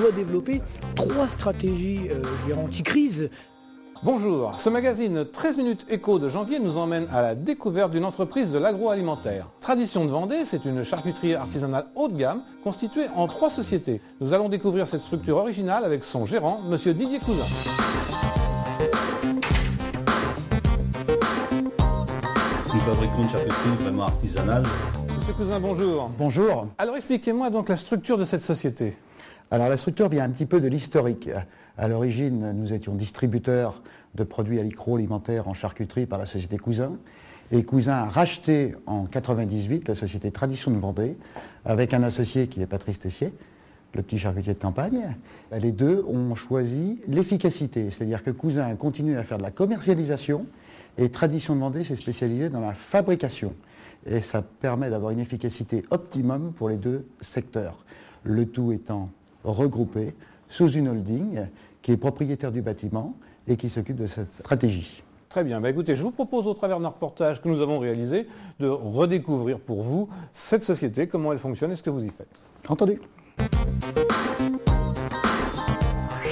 doit développer 3 stratégies anti-crise. Bonjour, ce magazine 13 minutes éco de janvier nous emmène à la découverte d'une entreprise de l'agroalimentaire. Tradition de Vendée, c'est une charcuterie artisanale haut de gamme constituée en 3 sociétés. Nous allons découvrir cette structure originale avec son gérant, monsieur Didier Cousin. Nous fabriquons une charcuterie vraiment artisanale. Monsieur Cousin, bonjour. Bonjour. Alors expliquez-moi donc la structure de cette société. Alors la structure vient un petit peu de l'historique. À l'origine, nous étions distributeurs de produits agroalimentaires en charcuterie par la société Cousin. Et Cousin a racheté en 1998 la société Tradition de Vendée avec un associé qui est Patrice Tessier, le petit charcutier de campagne. Les deux ont choisi l'efficacité, c'est-à-dire que Cousin a continué à faire de la commercialisation et Tradition de Vendée s'est spécialisée dans la fabrication. Et ça permet d'avoir une efficacité optimum pour les deux secteurs. Le tout étant regroupé sous une holding qui est propriétaire du bâtiment et qui s'occupe de cette stratégie. Très bien, écoutez, je vous propose au travers d'un reportage que nous avons réalisé de redécouvrir pour vous cette société, comment elle fonctionne et ce que vous y faites. Entendu.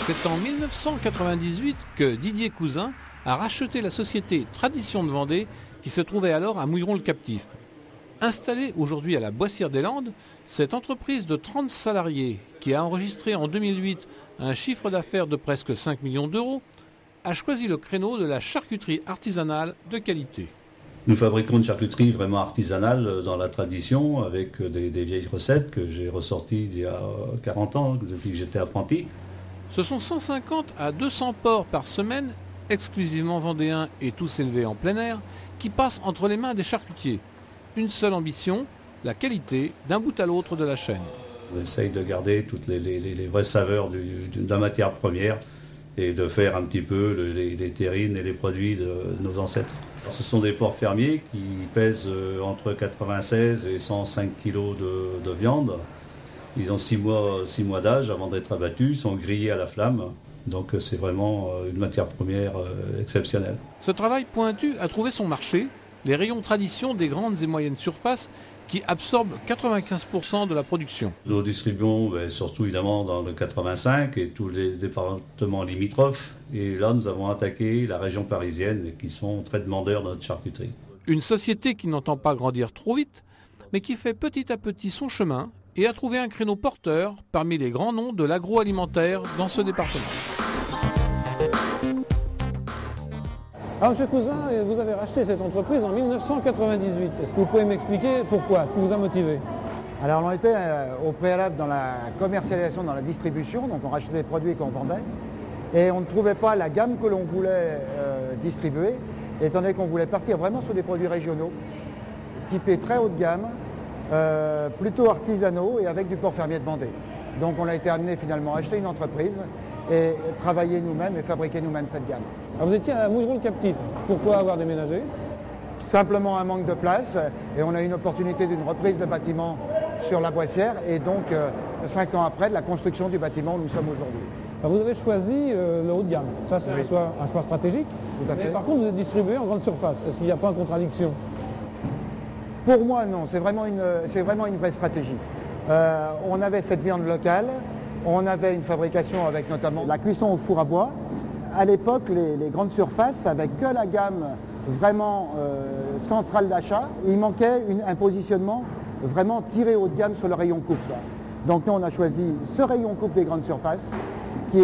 C'est en 1998 que Didier Cousin a racheté la société Tradition de Vendée qui se trouvait alors à Mouilleron-le-Captif. Installée aujourd'hui à la Boissière-des-Landes, cette entreprise de 30 salariés qui a enregistré en 2008 un chiffre d'affaires de presque 5 millions d'euros a choisi le créneau de la charcuterie artisanale de qualité. Nous fabriquons une charcuterie vraiment artisanale dans la tradition avec des vieilles recettes que j'ai ressorties il y a 40 ans, depuis que j'étais apprenti. Ce sont 150 à 200 porcs par semaine, exclusivement vendéens et tous élevés en plein air, qui passent entre les mains des charcutiers. Une seule ambition, la qualité d'un bout à l'autre de la chaîne. On essaye de garder toutes les vraies saveurs de la matière première et de faire un petit peu les terrines et les produits de nos ancêtres. Alors, ce sont des porcs fermiers qui pèsent entre 96 et 105 kg de viande. Ils ont 6 mois d'âge avant d'être abattus, sont grillés à la flamme. Donc c'est vraiment une matière première exceptionnelle. Ce travail pointu a trouvé son marché, les rayons tradition des grandes et moyennes surfaces qui absorbent 95% de la production. Nous distribuons surtout évidemment dans le 85 et tous les départements limitrophes. Et là nous avons attaqué la région parisienne qui sont très demandeurs de notre charcuterie. Une société qui n'entend pas grandir trop vite, mais qui fait petit à petit son chemin et a trouvé un créneau porteur parmi les grands noms de l'agroalimentaire dans ce département. Alors, M. Cousin, vous avez racheté cette entreprise en 1998. Est-ce que vous pouvez m'expliquer pourquoi? Ce qui vous a motivé? Alors on était au préalable dans la commercialisation, dans la distribution, donc on rachetait des produits qu'on vendait et on ne trouvait pas la gamme que l'on voulait distribuer, étant donné qu'on voulait partir vraiment sur des produits régionaux, typés très haut de gamme, plutôt artisanaux et avec du porc fermier de Vendée. Donc on a été amené finalement à acheter une entreprise et travailler nous-mêmes et fabriquer nous-mêmes cette gamme. Alors vous étiez à Mouilleron-le-Captif. Pourquoi avoir déménagé? Simplement un manque de place et on a eu une opportunité d'une reprise de bâtiment sur la Boissière et donc 5 ans après de la construction du bâtiment où nous sommes aujourd'hui. Alors vous avez choisi le haut de gamme. Ça c'est un choix stratégique. Tout à fait. Mais par contre vous êtes distribué en grande surface. Est-ce qu'il n'y a pas une contradiction? Pour moi non, c'est vraiment une vraie stratégie. On avait cette viande locale, on avait une fabrication avec notamment la cuisson au four à bois. À l'époque, les grandes surfaces n'avaient que la gamme vraiment centrale d'achat. Il manquait un positionnement vraiment tiré haut de gamme sur le rayon coupe. Donc nous, on a choisi ce rayon coupe des grandes surfaces qui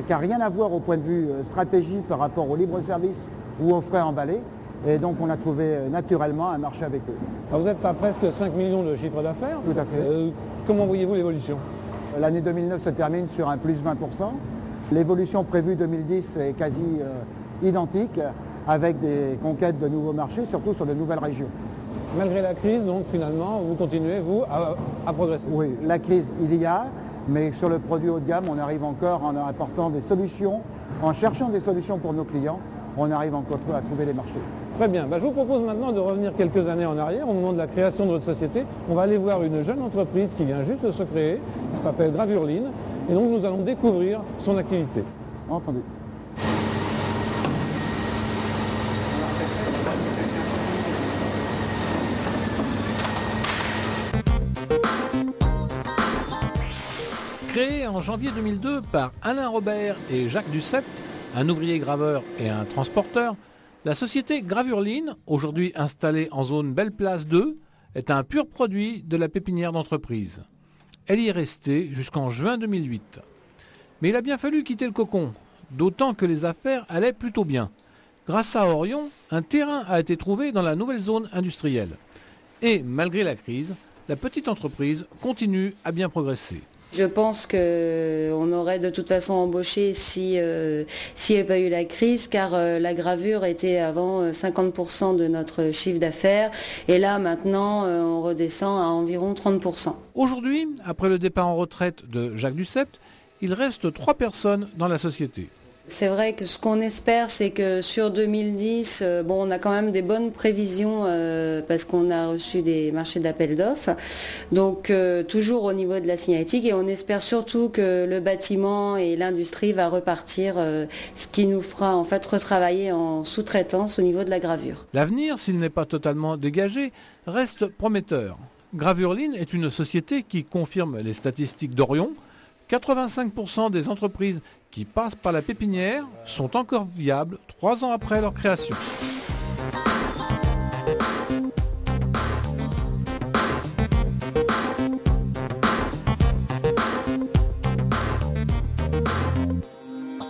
n'a rien à voir au point de vue stratégie par rapport au libre-service ou aux frais emballés. Et donc on a trouvé naturellement un marché avec eux. Alors vous êtes à presque 5 millions de chiffre d'affaires. Tout à fait. Comment voyez-vous l'évolution? L'année 2009 se termine sur un plus 20%. L'évolution prévue 2010 est quasi identique, avec des conquêtes de nouveaux marchés, surtout sur de nouvelles régions. Malgré la crise, donc finalement, vous continuez, vous, à progresser? Oui, la crise, il y a, mais sur le produit haut de gamme, on arrive encore en apportant des solutions, en cherchant des solutions pour nos clients, on arrive encore à trouver les marchés. Très bien, je vous propose maintenant de revenir quelques années en arrière, au moment de la création de votre société. On va aller voir une jeune entreprise qui vient juste de se créer, qui s'appelle Gravurline, et donc nous allons découvrir son activité. Entendu. Créée en janvier 2002 par Alain Robert et Jacques Ducept, un ouvrier graveur et un transporteur, la société Gravurline, aujourd'hui installée en zone Belle Place 2, est un pur produit de la pépinière d'entreprise. Elle y est restée jusqu'en juin 2008. Mais il a bien fallu quitter le cocon, d'autant que les affaires allaient plutôt bien. Grâce à Orion, un terrain a été trouvé dans la nouvelle zone industrielle. Et malgré la crise, la petite entreprise continue à bien progresser. Je pense qu'on aurait de toute façon embauché s'il n'y avait pas eu la crise, car la gravure était avant 50% de notre chiffre d'affaires. Et là, maintenant, on redescend à environ 30%. Aujourd'hui, après le départ en retraite de Jacques Ducept, il reste 3 personnes dans la société. C'est vrai que ce qu'on espère, c'est que sur 2010, on a quand même des bonnes prévisions parce qu'on a reçu des marchés d'appel d'offres. Donc toujours au niveau de la signalétique, et on espère surtout que le bâtiment et l'industrie va repartir, ce qui nous fera en fait retravailler en sous-traitance au niveau de la gravure. L'avenir, s'il n'est pas totalement dégagé, reste prometteur. Gravurline est une société qui confirme les statistiques d'Orion. 85% des entreprises qui passent par la pépinière sont encore viables 3 ans après leur création.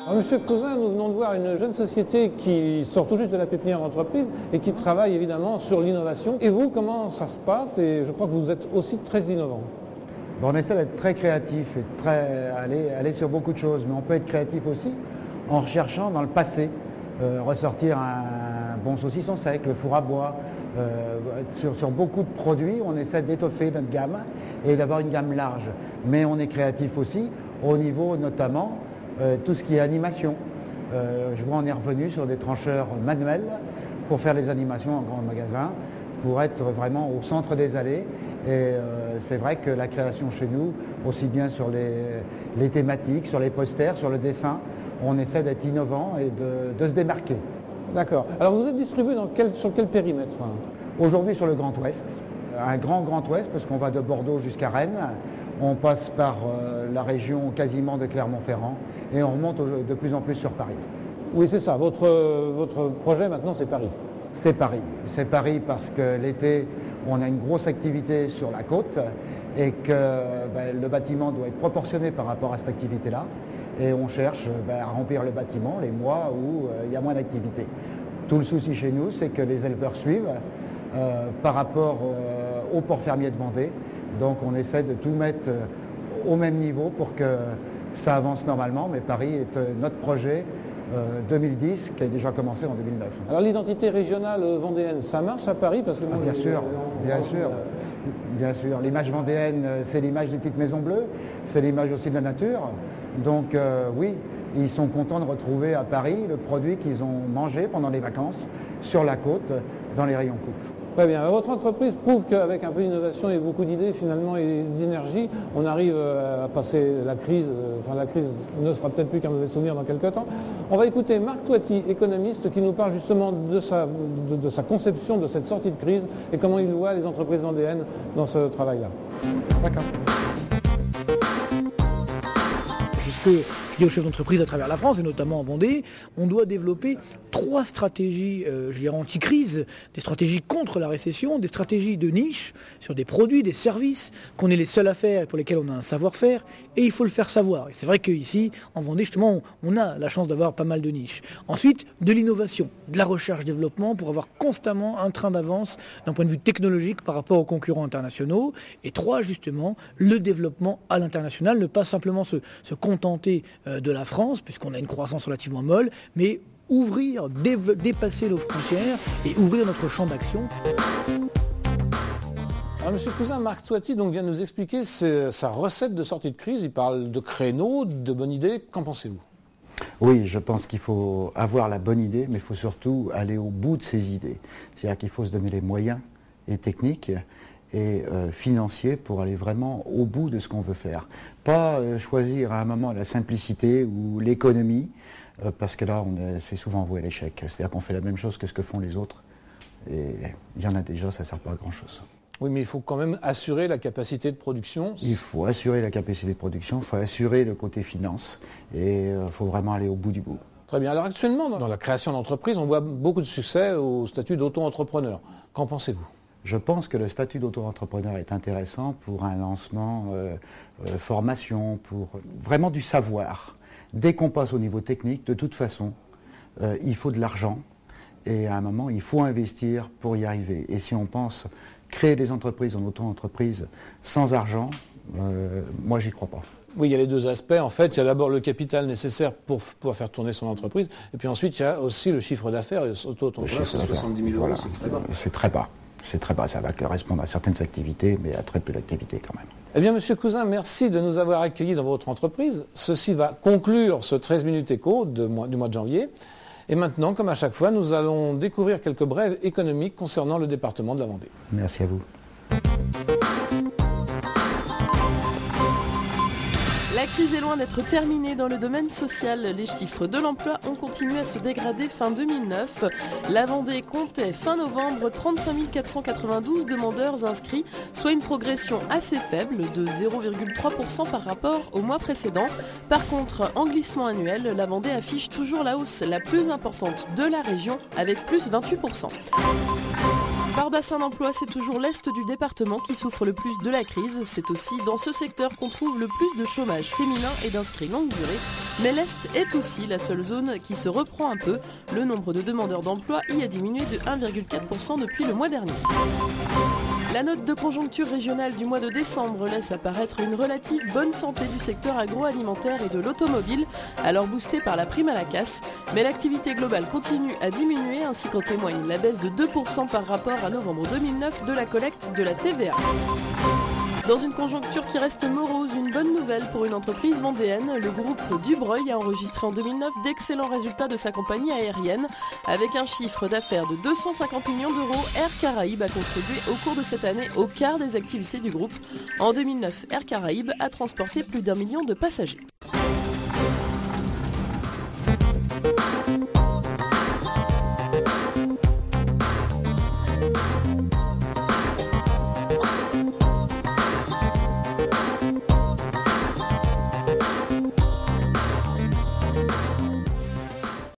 Alors, Monsieur Cousin, nous venons de voir une jeune société qui sort tout juste de la pépinière d'entreprise et qui travaille évidemment sur l'innovation. Et vous, comment ça se passe? Et je crois que vous êtes aussi très innovant. On essaie d'être très créatif et aller sur beaucoup de choses, mais on peut être créatif aussi en recherchant dans le passé, ressortir un bon saucisson sec, le four à bois. Sur beaucoup de produits, on essaie d'étoffer notre gamme et d'avoir une gamme large. Mais on est créatif aussi au niveau notamment tout ce qui est animation. Je vois on est revenu sur des trancheurs manuels pour faire les animations en grand magasin, pour être vraiment au centre des allées. Et c'est vrai que la création chez nous, aussi bien sur les thématiques, sur les posters, sur le dessin, on essaie d'être innovant et de se démarquer. D'accord. Alors vous êtes distribué sur quel périmètre? Aujourd'hui sur le Grand Ouest, un grand Ouest, parce qu'on va de Bordeaux jusqu'à Rennes, on passe par la région quasiment de Clermont-Ferrand et on remonte de plus en plus sur Paris. Oui, c'est ça. Votre projet maintenant, c'est Paris. C'est Paris. C'est Paris parce que l'été, on a une grosse activité sur la côte et que le bâtiment doit être proportionné par rapport à cette activité-là. Et on cherche à remplir le bâtiment les mois où il y a moins d'activité. Tout le souci chez nous, c'est que les éleveurs suivent par rapport au port fermier de Vendée. Donc on essaie de tout mettre au même niveau pour que ça avance normalement. Mais Paris est notre projet 2010 qui a déjà commencé en 2009. Alors l'identité régionale vendéenne, ça marche à Paris parce que bien sûr. L'image vendéenne, c'est l'image des petites maisons bleues, c'est l'image aussi de la nature. Donc oui, ils sont contents de retrouver à Paris le produit qu'ils ont mangé pendant les vacances sur la côte, dans les rayons coupe. Très bien. Votre entreprise prouve qu'avec un peu d'innovation et beaucoup d'idées finalement et d'énergie, on arrive à passer la crise. La crise ne sera peut-être plus qu'un mauvais souvenir dans quelques temps. On va écouter Marc Toiti, économiste, qui nous parle justement de sa conception de cette sortie de crise et comment il voit les entreprises vendéennes dans ce travail-là. D'accord. Ce que je dis aux chefs d'entreprise à travers la France, et notamment en Vendée, on doit développer 3 stratégies anti-crise, des stratégies contre la récession, des stratégies de niche sur des produits, des services qu'on est les seuls à faire et pour lesquels on a un savoir-faire, et il faut le faire savoir. Et c'est vrai qu'ici, en Vendée, justement, on a la chance d'avoir pas mal de niches. Ensuite, de l'innovation, de la recherche-développement pour avoir constamment un train d'avance d'un point de vue technologique par rapport aux concurrents internationaux. Et 3, justement, le développement à l'international, ne pas simplement se contenter de la France, puisqu'on a une croissance relativement molle, mais ouvrir, dépasser nos frontières et ouvrir notre champ d'action. Alors, Monsieur Cousin, Marc Toiti vient de nous expliquer sa recette de sortie de crise. Il parle de créneaux, de bonnes idées. Qu'en pensez-vous? Oui, je pense qu'il faut avoir la bonne idée, mais il faut surtout aller au bout de ces idées. C'est-à-dire qu'il faut se donner les moyens et techniques et financiers pour aller vraiment au bout de ce qu'on veut faire. Pas choisir à un moment la simplicité ou l'économie, parce que là, c'est souvent voué à l'échec. C'est-à-dire qu'on fait la même chose que ce que font les autres, et il y en a déjà, ça ne sert pas à grand-chose. Oui, mais il faut quand même assurer la capacité de production. Il faut assurer la capacité de production, il faut assurer le côté finance et il faut vraiment aller au bout du bout. Très bien. Alors actuellement, dans la création d'entreprise, on voit beaucoup de succès au statut d'auto-entrepreneur. Qu'en pensez-vous ? Je pense que le statut d'auto-entrepreneur est intéressant pour un lancement, formation, pour vraiment du savoir. Dès qu'on passe au niveau technique, de toute façon, il faut de l'argent et à un moment, il faut investir pour y arriver. Et si on pense créer des entreprises en auto-entreprise sans argent, moi, j'y crois pas. Oui, il y a les deux aspects. En fait, il y a d'abord le capital nécessaire pour pouvoir faire tourner son entreprise. Et puis ensuite, il y a aussi le chiffre d'affaires. Auto-entrepreneur, c'est 70 000 €, c'est très bas. C'est très bas. C'est très bas. Ça va correspondre à certaines activités, mais à très peu d'activités quand même. Eh bien, Monsieur Cousin, merci de nous avoir accueillis dans votre entreprise. Ceci va conclure ce 13 minutes éco du mois de janvier. Et maintenant, comme à chaque fois, nous allons découvrir quelques brèves économiques concernant le département de la Vendée. Merci à vous. La crise est loin d'être terminée dans le domaine social. Les chiffres de l'emploi ont continué à se dégrader fin 2009. La Vendée comptait fin novembre 35 492 demandeurs inscrits, soit une progression assez faible de 0,3% par rapport au mois précédent. Par contre, en glissement annuel, la Vendée affiche toujours la hausse la plus importante de la région avec plus 28%. Par bassin d'emploi, c'est toujours l'Est du département qui souffre le plus de la crise. C'est aussi dans ce secteur qu'on trouve le plus de chômage féminin et d'inscrits longue durée. Mais l'Est est aussi la seule zone qui se reprend un peu. Le nombre de demandeurs d'emploi y a diminué de 1,4% depuis le mois dernier. La note de conjoncture régionale du mois de décembre laisse apparaître une relative bonne santé du secteur agroalimentaire et de l'automobile, alors boostée par la prime à la casse. Mais l'activité globale continue à diminuer, ainsi qu'en témoigne la baisse de 2% par rapport à novembre 2009 de la collecte de la TVA. Dans une conjoncture qui reste morose, une bonne nouvelle pour une entreprise vendéenne. Le groupe Dubreuil a enregistré en 2009 d'excellents résultats de sa compagnie aérienne. Avec un chiffre d'affaires de 250 millions d'euros, Air Caraïbes a contribué au cours de cette année au quart des activités du groupe. En 2009, Air Caraïbes a transporté plus d'1 million de passagers.